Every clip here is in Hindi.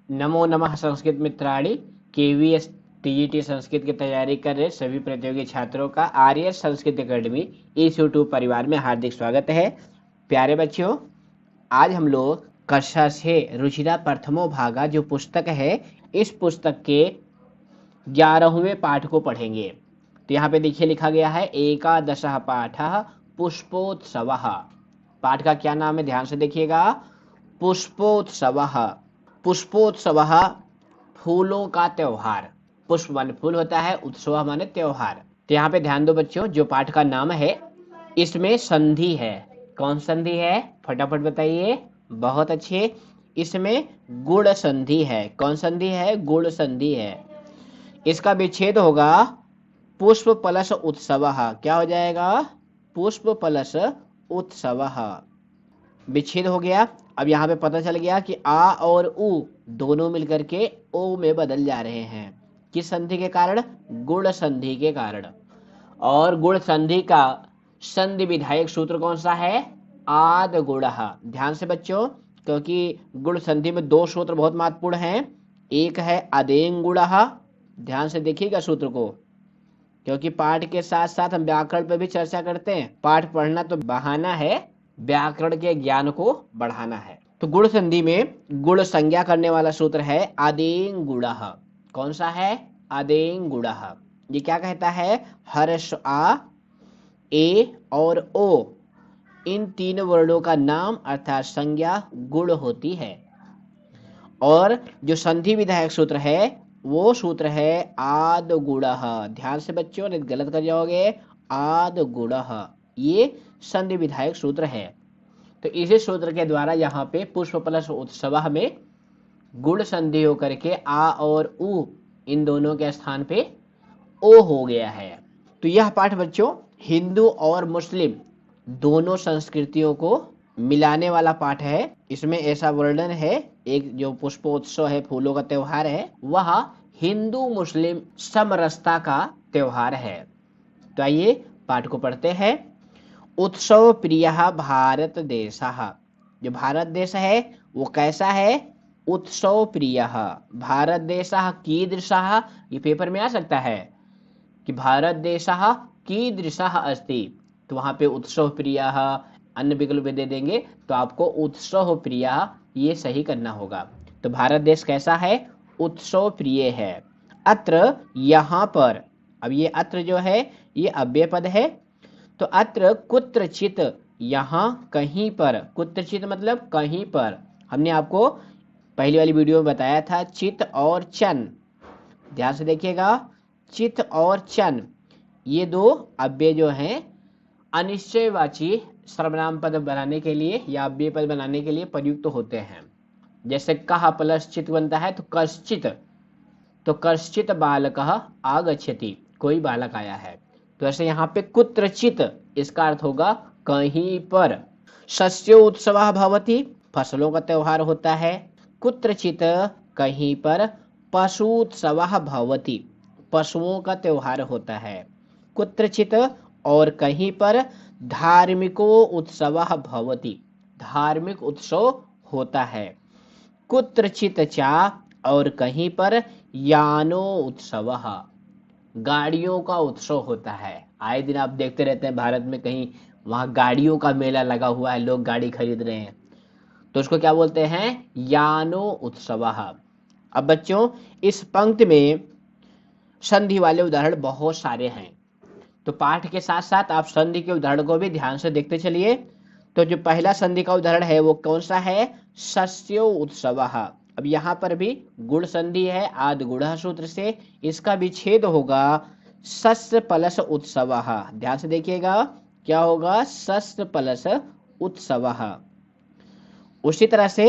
नमो नमः संस्कृत मित्राणि। केवीएस टीजीटी संस्कृत की तैयारी कर रहे सभी प्रतियोगी छात्रों का आर्य संस्कृत अकेडमी इस यूट्यूब परिवार में हार्दिक स्वागत है। प्यारे बच्चों, आज हम लोग कक्षा से रुचिरा प्रथमो भागा जो पुस्तक है, इस पुस्तक के 11वें पाठ को पढ़ेंगे। तो यहाँ पे देखिए लिखा गया है एकादशः पाठः पुष्पोत्सवः। पाठ का क्या नाम है, ध्यान से देखिएगा। पुष्पोत्सवः। पुष्पोत्सवः फूलों का त्योहार। पुष्प माने फूल होता है, उत्सव माने त्योहार। तो यहाँ पे ध्यान दो बच्चों, जो पाठ का नाम है इसमें संधि है। कौन संधि है, फटाफट बताइए। बहुत अच्छे। इसमें गुण संधि है। कौन संधि है, गुण संधि है। इसका विच्छेद होगा पुष्प पलश उत्सव। क्या हो जाएगा, पुष्प पलश उत्सव। विच्छेद हो गया। अब यहाँ पे पता चल गया कि आ और उ दोनों मिलकर के ओ में बदल जा रहे हैं। किस संधि के कारण, गुण संधि के कारण। और गुण संधि का संधि विधायक सूत्र कौन सा है, आद गुण। ध्यान से बच्चों, क्योंकि गुण संधि में दो सूत्र बहुत महत्वपूर्ण हैं। एक है अदेंग गुण। ध्यान से देखिएगा सूत्र को, क्योंकि पाठ के साथ साथ हम व्याकरण पर भी चर्चा करते हैं। पाठ पढ़ना तो बहाना है, व्याकरण के ज्ञान को बढ़ाना है। तो गुण संधि में गुण संज्ञा करने वाला सूत्र है आदेंग गुण। कौन सा है, आदेंग गुण। ये क्या कहता है, हर्ष आ, ए और ओ, इन तीन वर्णों का नाम अर्थात संज्ञा गुण होती है। और जो संधि विधायक सूत्र है वो सूत्र है आद गुण। ध्यान से बच्चों, नहीं गलत कर जाओगे। आद गुण, ये संधि विधायक सूत्र है। तो इसी सूत्र के द्वारा यहाँ पे पुष्प प्लस उत्सव में गुण संधि होकर के आ और उ इन दोनों के स्थान पे ओ हो गया है। तो यह पाठ बच्चों हिंदू और मुस्लिम दोनों संस्कृतियों को मिलाने वाला पाठ है। इसमें ऐसा वर्णन है, एक जो पुष्पोत्सव है, फूलों का त्योहार है, वह हिंदू मुस्लिम समरसता का त्योहार है। तो आइए पाठ को पढ़ते हैं। उत्सव प्रिय भारत देश। जो भारत देश है वो कैसा है, उत्सव प्रिय। भारत देश कीदृशः, ये पेपर में आ सकता है कि भारत देशः कीदृशः अस्ति, तो वहां पे उत्सव प्रिय अन्य विकल्प दे देंगे, तो आपको उत्सव प्रिय ये सही करना होगा। तो भारत देश कैसा है, उत्सव प्रिय है। अत्र, यहाँ पर, अब ये अत्र जो है ये अव्यय पद है। तो अत्र कुत्रचित, यहाँ कहीं पर, कुत्रचित मतलब कहीं पर। हमने आपको पहली वाली वीडियो में बताया था चित और चन। ध्यान से देखिएगा, चित और चन ये दो अव्यय जो हैं अनिश्चयवाची सर्वनाम पद बनाने के लिए या अव्यय पद बनाने के लिए प्रयुक्त होते हैं। जैसे कह प्लस चित बनता है तो कश्चित, तो कश्चित बालकः आगच्छति, कोई बालक आया है। तो ऐसे यहाँ पे कुत्रचित, इसका अर्थ होगा कहीं पर। शस्यो उत्सवः भवति, फसलों का त्योहार होता है। कुत्रचित, कहीं पर। पशुत्सवः भवति, पशुओं का त्योहार होता है। कुत्रचित, और कहीं पर। धार्मिको उत्सवः भवति, धार्मिक उत्सव होता है। कुत्रचित चा, और कहीं पर। यानो उत्सवः, गाड़ियों का उत्सव होता है। आए दिन आप देखते रहते हैं भारत में कहीं वहां गाड़ियों का मेला लगा हुआ है, लोग गाड़ी खरीद रहे हैं, तो उसको क्या बोलते हैं, यानो उत्सवः। अब बच्चों इस पंक्ति में संधि वाले उदाहरण बहुत सारे हैं, तो पाठ के साथ साथ आप संधि के उदाहरण को भी ध्यान से देखते चलिए। तो जो पहला संधि का उदाहरण है वो कौन सा है, शस्यो उत्सवः। अब यहाँ पर भी गुण संधि है आद गुण सूत्र से, इसका विच्छेद होगा शस्त्र प्लस उत्सवः। ध्यान से देखिएगा, क्या होगा, शस्त्र प्लस उत्सवः। उसी तरह से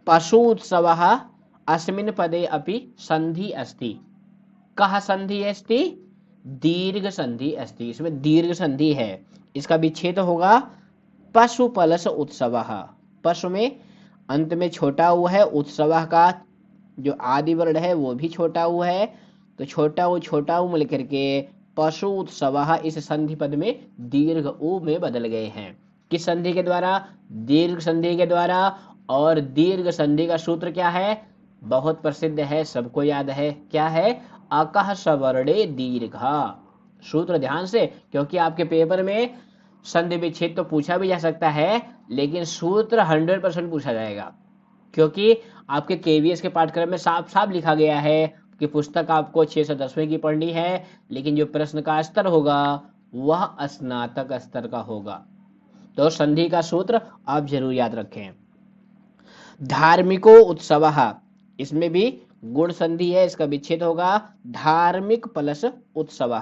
पशु उत्सवः अस्मिन् पदे अपि संधि अस्ति। कः संधि अस्ति, दीर्घ संधि अस्ति, इसमें दीर्घ संधि है। इसका विच्छेद होगा पशु प्लस उत्सवः। पशु में अंत में छोटा ऊ है, उत्सवः का जो आदि वर्ण है वो भी छोटा ऊ है, तो छोटा ऊ मिलकर के पशु उत्सवः इस संधि पद में दीर्घ ऊ में बदल गए हैं। किस संधि के द्वारा, दीर्घ संधि के द्वारा। और दीर्घ संधि का सूत्र क्या है, बहुत प्रसिद्ध है, सबको याद है, क्या है? अकः सवर्णे दीर्घा। सूत्र ध्यान से, क्योंकि आपके पेपर में संधि विच्छेद तो पूछा भी जा सकता है, लेकिन सूत्र 100% पूछा जाएगा, क्योंकि आपके केवीएस के पाठ्यक्रम में साफ साफ लिखा गया है कि पुस्तक आपको 6 से 10वीं की पढ़नी है, लेकिन जो प्रश्न का स्तर होगा वह स्नातक स्तर का होगा। तो संधि का सूत्र आप जरूर याद रखें। धार्मिको उत्सव, इसमें भी गुण संधि है, इसका विच्छेद होगा धार्मिक प्लस उत्सव।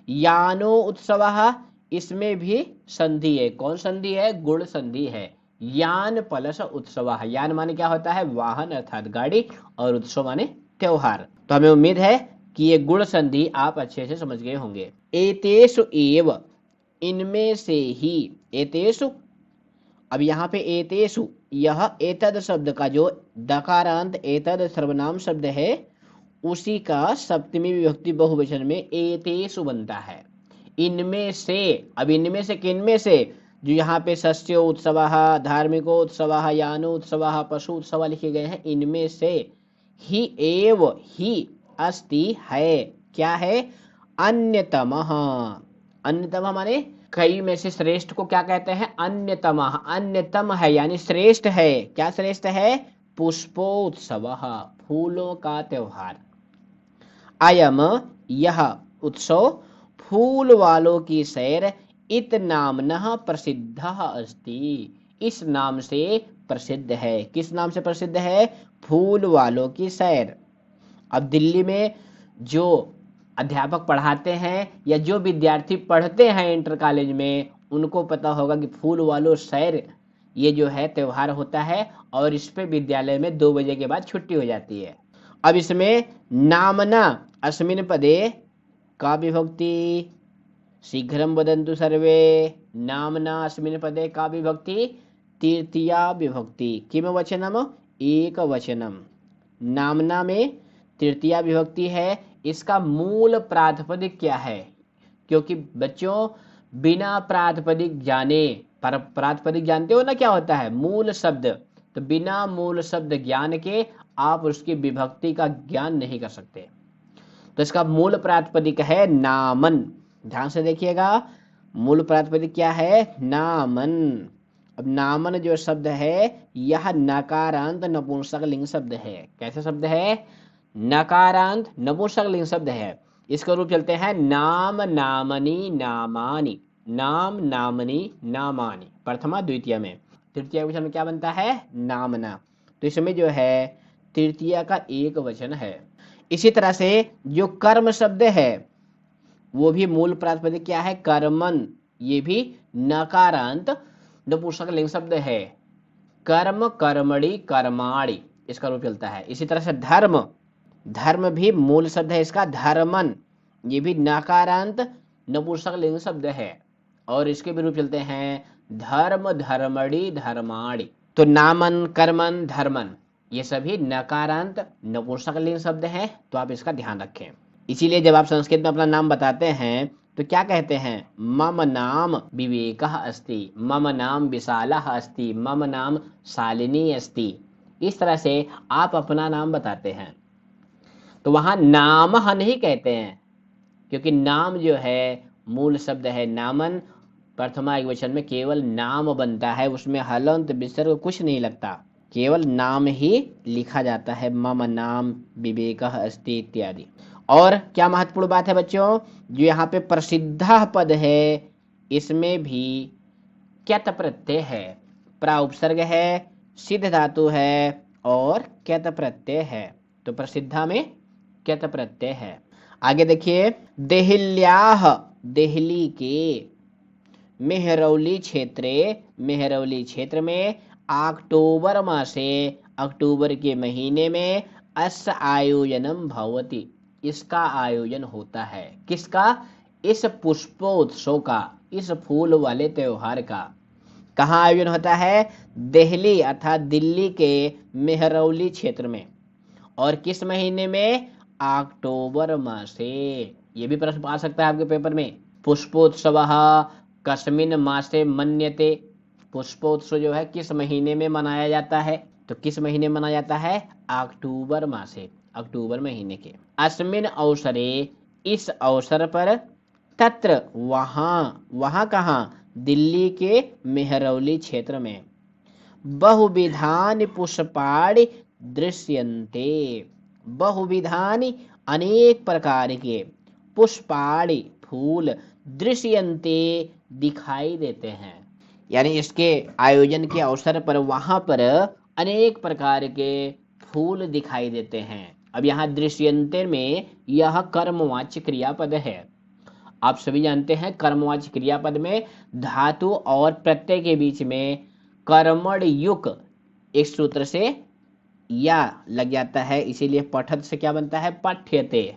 यानो उत्सव, इसमें भी संधि है, कौन संधि है? गुण संधि है। यान प्लस उत्सव, यान माने क्या होता है? वाहन अर्थात गाड़ी, और उत्सव माने त्योहार। तो हमें उम्मीद है कि ये गुण संधि आप अच्छे से समझ गए होंगे। एतेषु एव, इनमें से ही, एतेषु, अब यहाँ पे एतेषु, यह एतद शब्द का जो दकारांत एतद सर्वनाम शब्द है उसी का सप्तमी विभक्ति बहुवचन में एतेषु बनता है। इनमें से, अब इनमें से किनमें से? जो यहाँ पे शस्यो उत्सव, धार्मिको उत्सव, यानो उत्सव, पशु उत्सव लिखे गए हैं, इनमें से ही एव, ही अस्ति है, क्या है? अन्यतमः। अन्यतम माने कई में से श्रेष्ठ को क्या कहते हैं? अन्यतम। अन्यतम है यानी श्रेष्ठ है, क्या श्रेष्ठ है? पुष्पोत्सव, फूलों का त्योहार। अयम, यह उत्सव फूल वालों की सैर इत नामनः प्रसिद्ध अस्ति, इस नाम से प्रसिद्ध है। किस नाम से प्रसिद्ध है? फूल वालों की सैर। अब दिल्ली में जो अध्यापक पढ़ाते हैं या जो विद्यार्थी पढ़ते हैं इंटर कॉलेज में, उनको पता होगा कि फूल वालों सैर ये जो है त्योहार होता है, और इस पे विद्यालय में 2 बजे के बाद छुट्टी हो जाती है। अब इसमें नामना अस्मिन् पदे का विभक्ति? शीघ्रं वदन्तु सर्वे। नामना अस्मिन् पदे का विभक्ति? तृतीया विभक्ति। किम वचनम? एक वचनम। नामना में तृतीया विभक्ति है, इसका मूल प्रातिपदिक क्या है? क्योंकि बच्चों बिना प्रातिपदिक जाने, प्रातिपदिक जानते हो ना क्या होता है? मूल शब्द। तो बिना मूल शब्द ज्ञान के आप उसकी विभक्ति का ज्ञान नहीं कर सकते। तो इसका मूल प्रातिपदिक है नामन। ध्यान से देखिएगा, मूल प्रातिपदिक क्या है? नामन। अब नामन जो शब्द है यह नकारांत नपुंसक लिंग शब्द है। कैसे शब्द है? नकारांत नपुंसक लिंग शब्द है। इसका रूप चलते हैं नाम, नामनी, नामानी। नाम, नामनी, नामानी प्रथमा द्वितीय में। तृतीय वचन में क्या बनता है? नामना। तो इसमें जो है तृतीय का एक वचन है। इसी तरह से जो कर्म शब्द है वो भी मूल प्रातिपदिक क्या है? कर्मन। ये भी नकारांत नपुंसक लिंग शब्द है। कर्म, कर्मणि, कर्माणि इसका रूप चलता है। इसी तरह से धर्म, धर्म भी मूल शब्द है इसका धर्मन। ये भी नकारांत नपुंसक लिंग शब्द है, और इसके भी रूप चलते हैं धर्म, धर्मणि, धर्माणि। तो नामन, कर्मन, धर्मन ये सभी नकारांत नपुंसक लिंग शब्द हैं, तो आप इसका ध्यान रखें। इसीलिए जब आप संस्कृत में अपना नाम बताते हैं तो क्या कहते हैं? मम नाम विवेकः अस्ति, मम नाम विशालः अस्ति, मम नाम शालिनी अस्ति। इस तरह से आप अपना नाम बताते हैं। तो वहां नामः नहीं कहते हैं, क्योंकि नाम जो है मूल शब्द है नामन। प्रथमा एकवचन में केवल नाम बनता है, उसमें हलंत विसर्ग कुछ नहीं लगता, केवल नाम ही लिखा जाता है। मम नाम विवेकः अस्ति इत्यादि। और क्या महत्वपूर्ण बात है बच्चों, जो यहाँ पे प्रसिद्ध पद है इसमें भी क्यत प्रत्यय है, प्रा उपसर्ग है, सिद्ध धातु है और क्यत प्रत्यय है। तो प्रसिद्धा में क्यत प्रत्यय है। आगे देखिए, देहल्याह, देहली के, मेहरौली क्षेत्रे, मेहरौली क्षेत्र में, अक्टूबर मासे, अक्टूबर के महीने में, अस्य आयोजनम भवति, इसका आयोजन होता है। किसका? इस पुष्पोत्सव का, इस फूल वाले त्योहार का। कहाँ आयोजन होता है? दिल्ली अर्थात दिल्ली के मेहरौली क्षेत्र में। और किस महीने में? अक्टूबर मासे। ये भी प्रश्न आ सकता है आपके पेपर में। पुष्पोत्सव कस्मिन् मासे मन्यते, पुष्पोत्सव जो है किस महीने में मनाया जाता है? तो किस महीने मनाया जाता है? अक्टूबर मासे, अक्टूबर महीने के। अस्मिन अवसरे, इस अवसर पर, तत्र वहां कहाँ? दिल्ली के मेहरौली क्षेत्र में, बहुविधानि पुष्पाणि दृश्यन्ते, बहुविधानि अनेक प्रकार के, पुष्पाणि फूल, दृश्यन्ते दिखाई देते हैं। यानी इसके आयोजन के अवसर पर वहां पर अनेक प्रकार के फूल दिखाई देते हैं। अब यहाँ दृश्यन्ते में यह कर्मवाच्य क्रियापद है। आप सभी जानते हैं कर्मवाच्य क्रियापद में धातु और प्रत्यय के बीच में कर्मण युक एक सूत्र से या लग जाता है, इसीलिए पठत से क्या बनता है? पठ्यते।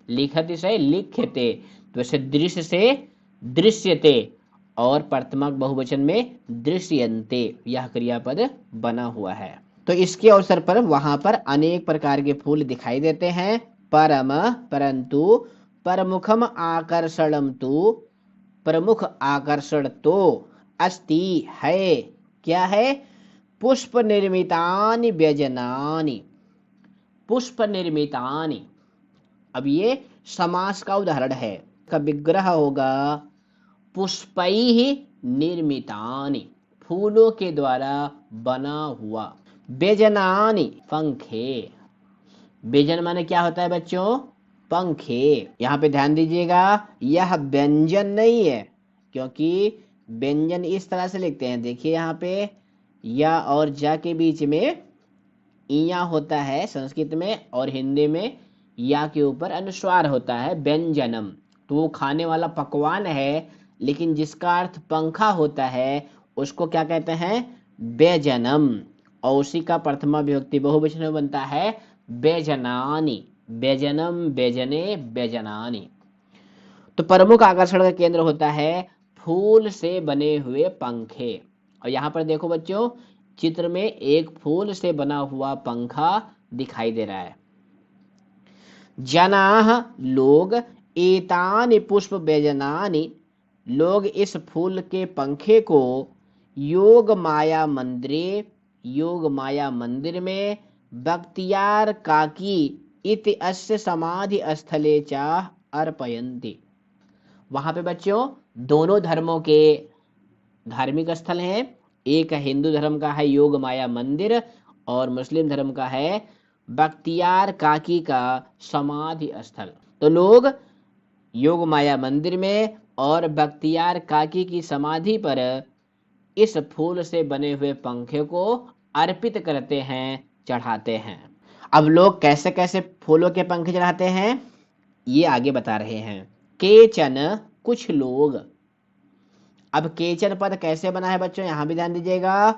लिखत से लिख्यते, तो वैसे दृश्य से दृश्यते और प्रथमाक बहुवचन में दृश्यन्ते यह क्रियापद बना हुआ है। तो इसके अवसर पर वहां पर अनेक प्रकार के फूल दिखाई देते हैं। परम परंतु, प्रमुखम आकर्षणम तु, प्रमुख आकर्षण तो, अस्ति है, क्या है? पुष्प निर्मितानि व्यजनानि, पुष्प निर्मितानि। अब ये समास का उदाहरण है, का विग्रह होगा पुष्पैहि निर्मितानि, फूलों के द्वारा बना हुआ। व्यजनानि, पंखे। व्यजन माने क्या होता है बच्चों? पंखे। यहाँ पे ध्यान दीजिएगा, यह व्यंजन नहीं है, क्योंकि व्यंजन इस तरह से लिखते हैं। देखिए यहाँ पे या और जा के बीच में इया होता है संस्कृत में, और हिंदी में या के ऊपर अनुस्वार होता है व्यंजनम। तो वो खाने वाला पकवान है, लेकिन जिसका अर्थ पंखा होता है उसको क्या कहते हैं? व्यजनम। और उसी का प्रथमा विभक्ति बहुवचन में बनता है व्यजनानि, व्यजनम, व्यजने, व्यजनानि। तो प्रमुख आकर्षण का केंद्र होता है फूल से बने हुए पंखे। और यहाँ पर देखो बच्चों, चित्र में एक फूल से बना हुआ पंखा दिखाई दे रहा है। जनाः, लोग, एतानि पुष्प व्यजनानि, लोग इस फूल के पंखे को योग माया मंदिरे, योग माया मंदिर में, बख्तियार काकी इति अस्य समाधि स्थले च अर्पयन्ति। वहां पे बच्चों दोनों धर्मों के धार्मिक स्थल हैं। एक हिंदू धर्म का है योग माया मंदिर, और मुस्लिम धर्म का है बख्तियार काकी का समाधि स्थल। तो लोग योग माया मंदिर में और बख्तियार काकी की समाधि पर इस फूल से बने हुए पंखे को अर्पित करते हैं, चढ़ाते हैं। अब लोग कैसे कैसे फूलों के पंखे चढ़ाते हैं ये आगे बता रहे हैं। केचन, कुछ लोग। अब केचन पद कैसे बना है बच्चों, यहां भी ध्यान दीजिएगा।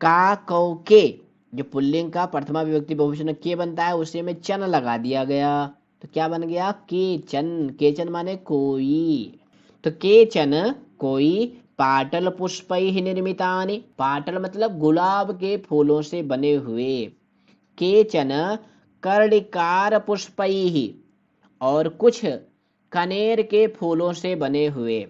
का कौ के, जो पुल्लिंग का प्रथमा विभक्ति बहुवचन के बनता है उसी में चन लगा दिया गया, तो क्या बन गया? केचन। केचन माने कोई। तो केचन कोई, पाटल पुष्पैः निर्मितानि, पाटल मतलब गुलाब के फूलों से बने हुए। केचन कर्णिकार पुष्पैः, और कुछ कनेर के फूलों से बने हुए।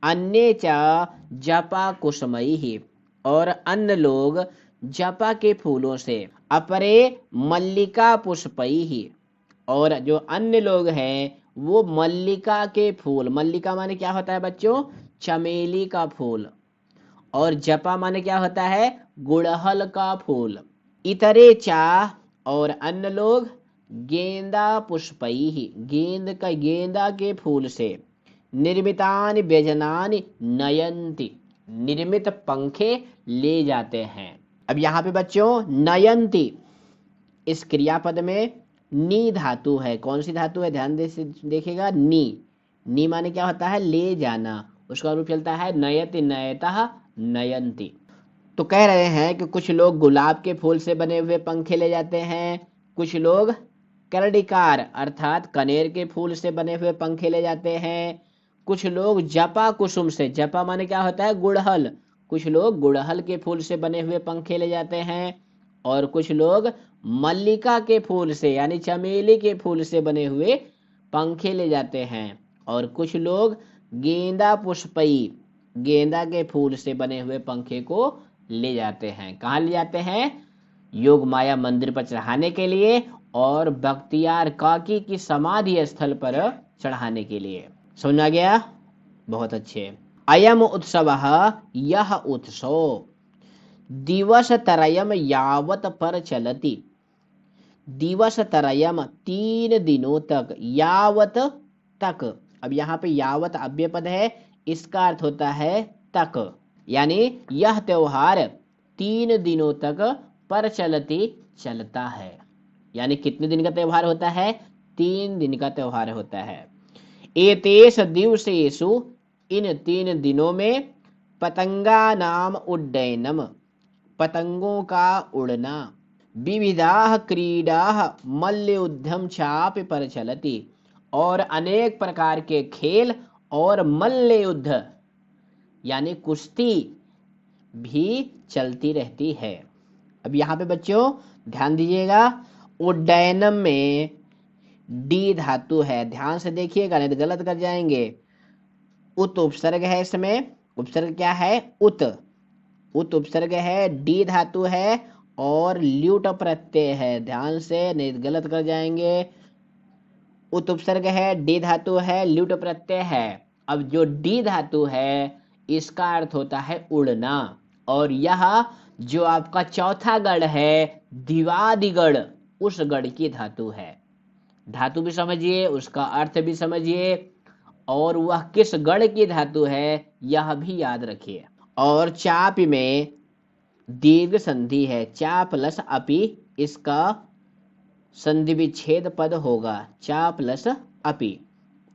अन्ये च जपा कुसुमैः, और अन्य लोग जपा के फूलों से। अपरे मल्लिका पुष्पैः, और जो अन्य लोग हैं वो मल्लिका के फूल। मल्लिका माने क्या होता है बच्चों? चमेली का फूल। और जपा माने क्या होता है? गुड़हल का फूल। इतरे चा, और अन्य लोग गेंदा पुष्पैः, गेंदा के फूल से। निर्मितानि व्यजनानि नयन्ति, निर्मित पंखे ले जाते हैं। अब यहाँ पे बच्चों नयन्ति इस क्रियापद में नी धातु है। कौन सी धातु है? ध्यान देखिएगा, नी। नी माने क्या होता है? ले जाना। उसका रूप चलता है नयति, नयतः, नयन्ति। तो कह रहे हैं कि कुछ लोग गुलाब के फूल से बने हुए पंखे ले जाते हैं, कुछ लोग कर्णिकार अर्थात कनेर के फूल से बने हुए पंखे ले जाते हैं, कुछ लोग जपा कुसुम से, जपा माने क्या होता है? गुड़हल, कुछ लोग गुड़हल के फूल से बने हुए पंखे ले जाते हैं, और कुछ लोग मल्लिका के फूल से यानी चमेली के फूल से बने हुए पंखे ले जाते हैं, और कुछ लोग गेंदा पुष्पई, गेंदा के फूल से बने हुए पंखे को ले जाते हैं। कहाँ ले जाते हैं? योग माया मंदिर पर चढ़ाने के लिए और बख्तियार काकी की समाधि स्थल पर चढ़ाने के लिए। समझ आ गया? बहुत अच्छे। अयम उत्सवः, यह उत्सव दिवस तरयम यावत पर चलती। दिवस तरयम 3 दिनों तक, यावत तक। अब यहाँ पे यावत अव्यय पद है, इसका अर्थ होता है तक, यानी यह त्योहार 3 दिनों तक पर चलती चलता है। यानी कितने दिन का त्योहार होता है? 3 दिन का त्योहार होता है। एतेष दिवसेषु, इन 3 दिनों में, पतंगा नाम उड्डयनम, पतंगों का उड़ना, विविधाः क्रीडाः मल्लयुद्धं चापि प्रचलति, और अनेक प्रकार के खेल और मल्ल युद्ध यानी कुश्ती भी चलती रहती है। अब यहाँ पे बच्चों ध्यान दीजिएगा, उड्डयनम में डी धातु है, ध्यान से देखिएगा नहीं तो गलत कर जाएंगे। उत उपसर्ग है, इसमें उपसर्ग क्या है? उत। उत उपसर्ग है, डी धातु है और ल्यूट प्रत्यय है, ध्यान से नहीं तो गलत कर जाएंगे। उत उपसर्ग है, डी धातु है, ल्यूट प्रत्यय है। अब जो डी धातु है इसका अर्थ होता है उड़ना, और यह जो आपका चौथा गढ़ है दिवादिगढ़, उस गढ़ की धातु है। धातु भी समझिए, उसका अर्थ भी समझिए, और वह किस गढ़ की धातु है यह भी याद रखिए। और चाप में दीर्घ संधि है, चा प्लस अपि, इसका संधि विच्छेद पद होगा, चा प्लस अपि,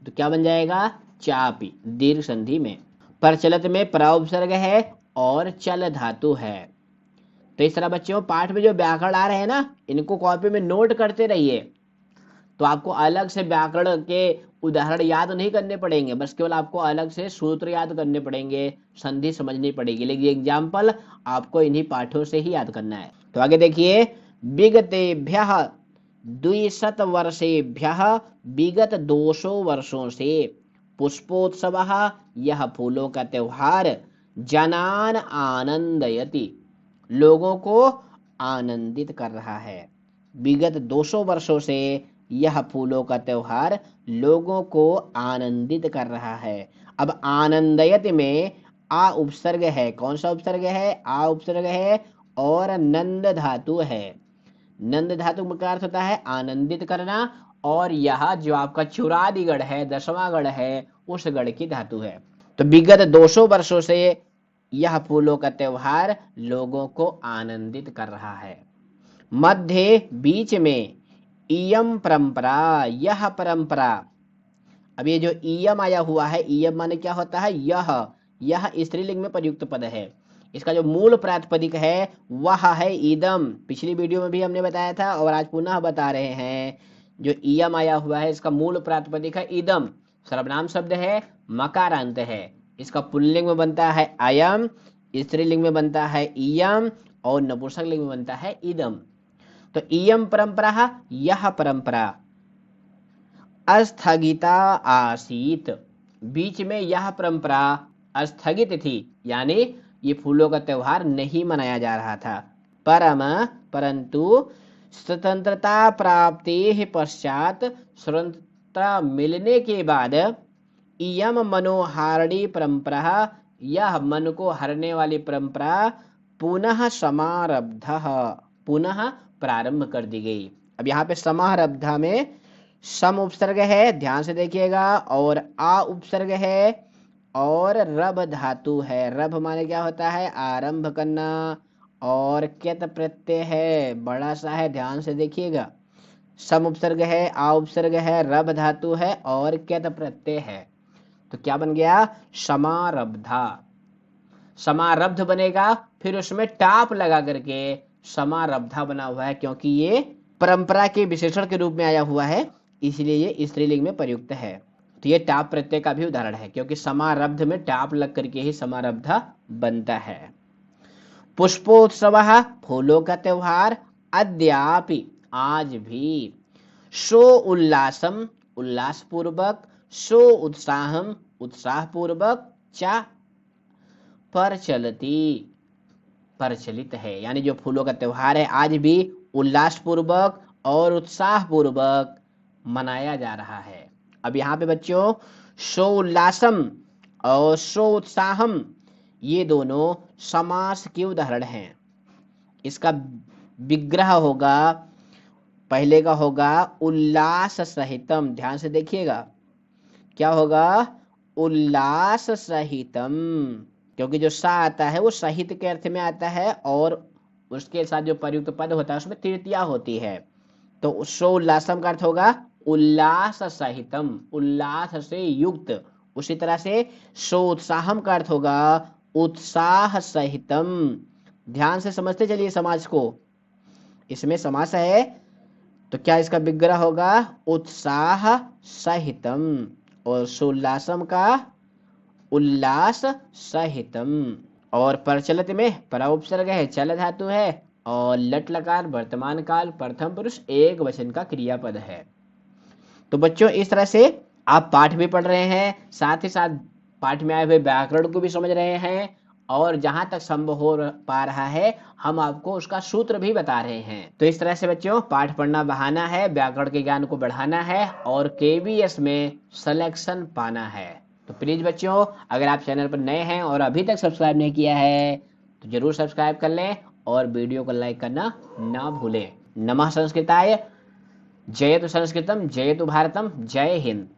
तो क्या बन जाएगा? चापि, दीर्घ संधि में। प्रचलित में प्र उपसर्ग है और चल धातु है। तो इस तरह बच्चों पाठ में जो व्याकरण आ रहे हैं ना, इनको कॉपी में नोट करते रहिए, तो आपको अलग से व्याकरण के उदाहरण याद नहीं करने पड़ेंगे, बस केवल आपको अलग से सूत्र याद करने पड़ेंगे, संधि समझनी पड़ेगी, लेकिन एग्जाम्पल आपको इन्हीं पाठों से ही याद करना है। तो आगे देखिए, विगतेभ्यः 200 वर्षेभ्यः, विगत 200 वर्षों से, पुष्पोत्सवः, यह फूलों का त्योहार, जनान आनंदयति, लोगों को आनंदित कर रहा है। विगत 200 वर्षों से यह फूलों का त्योहार लोगों को आनंदित कर रहा है। अब आनंदयत में आ उपसर्ग है, कौन सा उपसर्ग है? आ उपसर्ग है और नंद धातु है। नंद धातु का अर्थ होता है आनंदित करना, और यह जो आपका चुरादीगढ़ है, 10वां गढ़ है, उस गढ़ की धातु है। तो विगत 200 वर्षों से यह फूलों का त्योहार लोगों को आनंदित कर रहा है। मध्य बीच में, इयम परंपरा, यह परंपरा। अब ये जो इयम आया हुआ है, इयम माने क्या होता है? यह स्त्रीलिंग में प्रयुक्त पद है। इसका जो मूल प्रातिपदिक है वह है इदम, पिछली वीडियो में भी हमने बताया था और आज पुनः बता रहे हैं। जो इयम आया हुआ है इसका मूल प्रातिपदिक है इदम, सर्वनाम शब्द है, मकारांत है। इसका पुल्लिंग में बनता है अयम, स्त्रीलिंग में बनता है इयम, और नपुंसक लिंग में बनता है इदम। तो इयम परंपरा, यह परंपरा, अस्थगिता आसीत, बीच में यह परंपरा स्थगित थी, यानी ये फूलों का त्योहार नहीं मनाया जा रहा था। परंतु स्वतंत्रता प्राप्ति पश्चात, स्वतंत्रता मिलने के बाद, इयम मनोहारिणी परंपरा, यह मन को हरने वाली परंपरा, पुनः समारब्धः, पुनः प्रारंभ कर दी गई। अब यहाँ पे समारब्धा में सम उपसर्ग है, ध्यान से देखिएगा, और आ उपसर्ग है और रब धातु है। रब माने क्या होता है? आरंभ करना, और क्यत प्रत्यय है, बड़ा सा है, ध्यान से देखिएगा। सम उपसर्ग है, आ उपसर्ग है, रब धातु है और क्यत प्रत्यय है, तो क्या बन गया? समारब्धा। समारब्ध बनेगा, फिर उसमें टाप लगा करके समारब्धा बना हुआ है, क्योंकि ये परंपरा के विशेषण के रूप में आया हुआ है, इसलिए ये स्त्रीलिंग में प्रयुक्त है। तो ये टाप प्रत्यय का भी उदाहरण है, क्योंकि समारब्ध में टाप लग करके ही समारब्धा बनता है। पुष्पोत्सव, फूलों का त्योहार, अद्यापि, आज भी, सो उल्लासम, उल्लास पूर्वक, सो उत्साहम, उत्साह पूर्वक, चा पर चलती, प्रचलित है। यानी जो फूलों का त्योहार है आज भी उल्लासपूर्वक और उत्साहपूर्वक मनाया जा रहा है। अब यहाँ पे बच्चों सो उल्लासम और सो उत्साहम ये दोनों समास के उदाहरण हैं। इसका विग्रह होगा, पहले का होगा उल्लास सहितम। ध्यान से देखिएगा क्या होगा, उल्लास सहितम, क्योंकि जो सा आता है वो सहित के अर्थ में आता है और उसके साथ जो प्रयुक्त पद होता है उसमें तृतीया होती है। तो सो उल्लासम का अर्थ होगा उल्लास सहितम, उल्लास से युक्त। उसी तरह से सो उत्साहम का अर्थ होगा उत्साह सहितम। ध्यान से समझते चलिए समाज को, इसमें समास है तो क्या इसका विग्रह होगा उत्साह सहितम, और सोल्लासम का उल्लास सहितम। और प्रचलित में पर उपसर्ग है, चल धातु है, और लट लकार वर्तमान काल प्रथम पुरुष एक वचन का क्रियापद है। तो बच्चों इस तरह से आप पाठ भी पढ़ रहे हैं, साथ ही साथ पाठ में आए हुए व्याकरण को भी समझ रहे हैं, और जहां तक संभव हो पा रहा है हम आपको उसका सूत्र भी बता रहे हैं। तो इस तरह से बच्चों पाठ पढ़ना बहाना है, व्याकरण के ज्ञान को बढ़ाना है और केवीएस में सिलेक्शन पाना है। तो प्लीज बच्चों अगर आप चैनल पर नए हैं और अभी तक सब्सक्राइब नहीं किया है तो जरूर सब्सक्राइब कर लें और वीडियो को लाइक करना ना भूलें। नमः संस्कृताय, जयतु संस्कृतम, जयतु भारतम, जय हिंद।